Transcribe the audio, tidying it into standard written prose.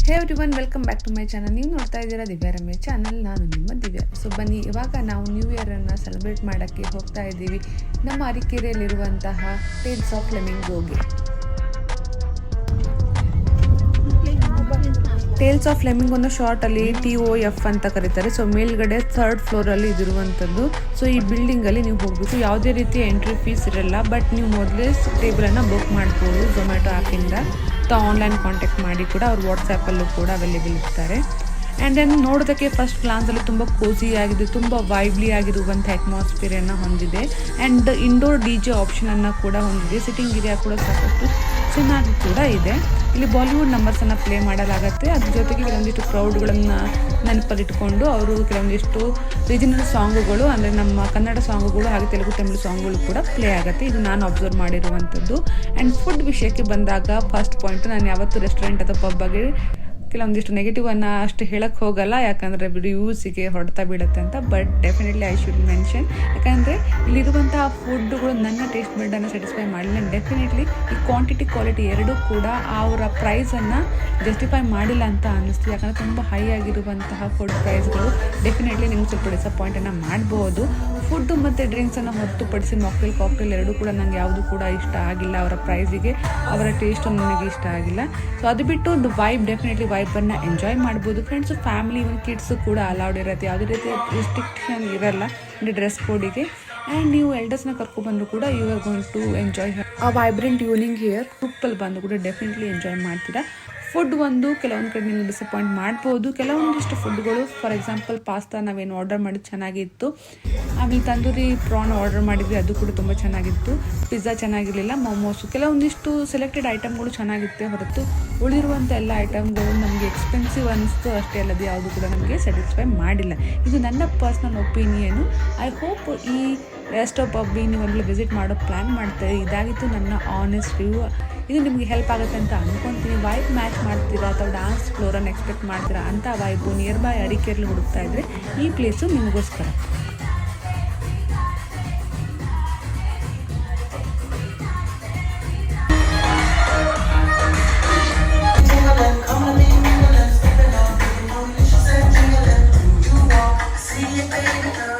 Hey everyone, welcome back to my channel. ನೀವು ನೋಡ್ತಾ ಇದ್ದೀರಾ ದಿವ್ಯಾ ರಮೇಶ್ ಚಾನಲ್. ನಾನು ನಿಮ್ಮ ದಿವ್ಯಾ. ಸೊ ಬನ್ನಿ, ಇವಾಗ ನಾವು ನ್ಯೂ ಇಯರನ್ನು ಸೆಲೆಬ್ರೇಟ್ ಮಾಡೋಕ್ಕೆ ಹೋಗ್ತಾ ಇದ್ದೀವಿ ನಮ್ಮ ಅರಕೆರೆಯಲ್ಲಿರುವಂತಹ ಟೇಲ್ಸ್ ಆಫ್ ಫ್ಲೆಮಿಂಗೋಗೆ. ಟೇಲ್ಸ್ ಆಫ್ ಫ್ಲೆಮಿಂಗೋನ ಶಾರ್ಟಲ್ಲಿ TOF ಅಂತ ಕರೀತಾರೆ. ಸೊ ಮೇಲ್ಗಡೆ 3rd ಫ್ಲೋರಲ್ಲಿ ಇದಿರುವಂಥದ್ದು. ಸೊ ಈ ಬಿಲ್ಡಿಂಗಲ್ಲಿ ನೀವು ಹೋಗಬೇಕು. ಯಾವುದೇ ರೀತಿಯ ಎಂಟ್ರಿ ಫೀಸ್ ಇರಲ್ಲ, ಬಟ್ ನೀವು ಮೊದಲೇ ಟೇಬಲನ್ನು ಬುಕ್ ಮಾಡ್ಬೋದು ಝೊಮ್ಯಾಟೊ ಆ್ಯಪಿಂದ. ಆನ್ಲೈನ್ ಕಾಂಟ್ಯಾಕ್ಟ್ ಮಾಡಿ ಕೂಡ ಅವ್ರು ವಾಟ್ಸಾಪಲ್ಲೂ ಕೂಡ ಅವೈಲೇಬಲ್ ಇರ್ತಾರೆ. ಆ್ಯಂಡ್ ದೆನ್ ನೋಡೋದಕ್ಕೆ ಫಸ್ಟ್ ಗ್ಲಾನ್ಸಲ್ಲಿ ತುಂಬ ಕೋಸಿ ಆಗಿದೆ, ತುಂಬ ವೈಬ್ಲಿ ಆಗಿರುವಂಥ ಅಟ್ಮಾಸ್ಫಿಯರನ್ನು ಹೊಂದಿದೆ. ಆ್ಯಂಡ್ ಇಂಡೋರ್ DJ ಆಪ್ಷನನ್ನು ಕೂಡ ಹೊಂದಿದೆ. ಸಿಟ್ಟಿಂಗ್ ಏರಿಯಾ ಕೂಡ ಸಾಕಷ್ಟು ಚೆನ್ನಾಗಿ ಕೂಡ ಇದೆ. ಇಲ್ಲಿ ಬಾಲಿವುಡ್ ನಂಬರ್ಸನ್ನು ಪ್ಲೇ ಮಾಡಲಾಗುತ್ತೆ. ಅದ್ರ ಜೊತೆಗೆ ಕೆಲವೊಂದಿಷ್ಟು ಕ್ರೌಡ್ಗಳನ್ನು ನೆನಪಲ್ಲಿಟ್ಕೊಂಡು ಅವರು ಕೆಲವೊಂದಿಷ್ಟು ರೀಜನಲ್ ಸಾಂಗುಗಳು, ಅಂದರೆ ನಮ್ಮ ಕನ್ನಡ ಸಾಂಗುಗಳು ಹಾಗೆ ತೆಲುಗು ತಮಿಳು ಸಾಂಗುಗಳು ಕೂಡ ಪ್ಲೇ ಆಗುತ್ತೆ. ಇದು ನಾನು ಅಬ್ಸರ್ವ್ ಮಾಡಿರುವಂಥದ್ದು. ಆ್ಯಂಡ್ ಫುಡ್ ವಿಷಯಕ್ಕೆ ಬಂದಾಗ ಫಸ್ಟ್ ಪಾಯಿಂಟ್, ನಾನು ಯಾವತ್ತೂ ರೆಸ್ಟೋರೆಂಟ್ ಅಥವಾ ಪಬ್ ಬಗ್ಗೆ ಕೆಲವೊಂದಿಷ್ಟು ನೆಗೆಟಿವನ್ನು ಅಷ್ಟು ಹೇಳಕ್ಕೆ ಹೋಗಲ್ಲ, ಯಾಕಂದರೆ ಯೂಸಿಗೆ ಹೊಡೆತ ಬೀಳುತ್ತೆ ಅಂತ. But definitely I should mention, ಯಾಕಂದರೆ ಇಲ್ಲಿರುವಂತಹ ಫುಡ್ಗಳು ನನ್ನ ಟೇಸ್ಟ್ ಬಡ್ಡನ್ನು ಸ್ಯಾಟಿಸ್ಫೈ ಮಾಡಲಿಲ್ಲ. ಡೆಫಿನೆಟ್ಲಿ ಈ ಕ್ವಾಂಟಿಟಿ ಕ್ವಾಲಿಟಿ ಎರಡೂ ಕೂಡ ಅವರ ಪ್ರೈಸನ್ನು ಜಸ್ಟಿಫೈ ಮಾಡಿಲ್ಲ ಅಂತ ಅನ್ನಿಸ್ತು. ಯಾಕಂದರೆ ತುಂಬ ಹೈ ಆಗಿರುವಂತಹ ಫುಡ್ ಪ್ರೈಸ್ಗಳು ಡೆಫಿನೆಟ್ಲಿ ನಿಮ್ಗೆ ಸ್ವಲ್ಪ ಡಿಸಪಾಯಿಂಟನ್ನು ಮಾಡ್ಬೋದು. ಫುಡ್ಡು ಮತ್ತು ಡ್ರಿಂಕ್ಸನ್ನು ಹೊರತುಪಡಿಸಿ ಕಾಕ್ಟೇಲ್ ಎರಡೂ ಕೂಡ ನನಗೆ ಯಾವುದು ಕೂಡ ಇಷ್ಟ ಆಗಿಲ್ಲ. ಅವರ ಪ್ರೈಸಿಗೆ ಅವರ ಟೇಸ್ಟು ನನಗೆ ಇಷ್ಟ ಆಗಿಲ್ಲ. ಸೊ ಅದು ಬಿಟ್ಟು ಒಂದು ಡೆಫಿನೆಟ್ಲಿ ವೈಬನ್ನು ಎಂಜಾಯ್ ಮಾಡ್ಬೋದು. ಫ್ರೆಂಡ್ಸು, ಫ್ಯಾಮಿಲಿ, ಇವನ್ ಕಿಡ್ಸು ಕೂಡ ಅಲೌಡ್ ಇರುತ್ತೆ. ಯಾವುದೇ ರೀತಿಯ ರಿಸ್ಟ್ರಿಕ್ಷನ್ ಇರಲ್ಲ ಡ್ರೆಸ್ ಕೋಡಿಗೆ. ಆ್ಯಂಡ್ ನೀವು ಎಲ್ಡರ್ಸ್ನ ಕರ್ಕೊಬಂದರೂ ಕೂಡ you are going to enjoy ಆ ವೈಬ್ರೆಂಟ್ ಈವ್ನಿಂಗ್ ಹಿಯರ್. ಗ್ರೂಪಲ್ಲಿ ಬಂದು ಕೂಡ ಡೆಫಿನೆಟ್ಲಿ ಎಂಜಾಯ್ ಮಾಡ್ತೀರಾ. ಫುಡ್ ಒಂದು ಕೆಲವೊಂದು ಕಡೆ ನಿಮಗೆ ಡಿಸಪಾಯಿಂಟ್ ಮಾಡ್ಬೋದು. ಕೆಲವೊಂದಿಷ್ಟು ಫುಡ್ಗಳು, ಫಾರ್ ಎಕ್ಸಾಂಪಲ್ ಪಾಸ್ತಾ ನಾವೇನು ಆರ್ಡರ್ ಮಾಡಿದ್ದು ಚೆನ್ನಾಗಿತ್ತು. ಆಮೇಲೆ ತಂದೂರಿ ಪ್ರಾನ್ ಆರ್ಡರ್ ಮಾಡಿದ್ವಿ, ಅದು ಕೂಡ ತುಂಬ ಚೆನ್ನಾಗಿತ್ತು. ಪಿಜ್ಜಾ ಚೆನ್ನಾಗಿರಲಿಲ್ಲ. ಮೋಮೋಸು, ಕೆಲವೊಂದಿಷ್ಟು ಸೆಲೆಕ್ಟೆಡ್ ಐಟಮ್ಗಳು ಚೆನ್ನಾಗಿತ್ತೆ ಹೊರತು ಉಳಿರುವಂಥ ಎಲ್ಲ ಐಟಮ್ಗಳು ನಮಗೆ ಎಕ್ಸ್ಪೆನ್ಸಿವ್ ಅನ್ನಿಸ್ತು ಅಷ್ಟೇ ಅಲ್ಲದೆ ಯಾವುದು ಕೂಡ ನಮಗೆ ಸ್ಯಾಟಿಸ್ಫೈ ಮಾಡಿಲ್ಲ. ಇದು ನನ್ನ ಪರ್ಸ್ನಲ್ ಒಪಿನಿಯನು. ಐ ಹೋಪ್ ಈ ರೆಸ್ಟ್ ಆಫ್ ಪಬ್ಬಿಗೆ ನೀವೆಲ್ಲ ವಿಸಿಟ್ ಮಾಡೋ ಪ್ಲ್ಯಾನ್ ಮಾಡ್ತಾರೆ. ಇದಾಗಿತ್ತು ನನ್ನ ಆನೆಸ್ಟ್ ರಿವ್ಯೂ. ಇದು ನಿಮಗೆ ಹೆಲ್ಪ್ ಆಗುತ್ತೆ ಅಂತ ಅಂದ್ಕೊತೀನಿ. ವೈಬ್ ಮ್ಯಾಚ್ ಮಾಡ್ತೀರಾ ಅಥವಾ ಡಾನ್ಸ್ ಫ್ಲೋರನ್ನು ಎಕ್ಸ್ಪೆಕ್ಟ್ ಮಾಡ್ತೀರಾ ಅಂತ ವೈಬು ನಿಯರ್ ಬೈ ಅರಕೆರೆಯಲ್ಲಿ ಹುಡುಕ್ತಾ ಇದ್ದರೆ ಈ ಪ್ಲೇಸು ನಿಮಗೋಸ್ಕರ. See you, baby girl.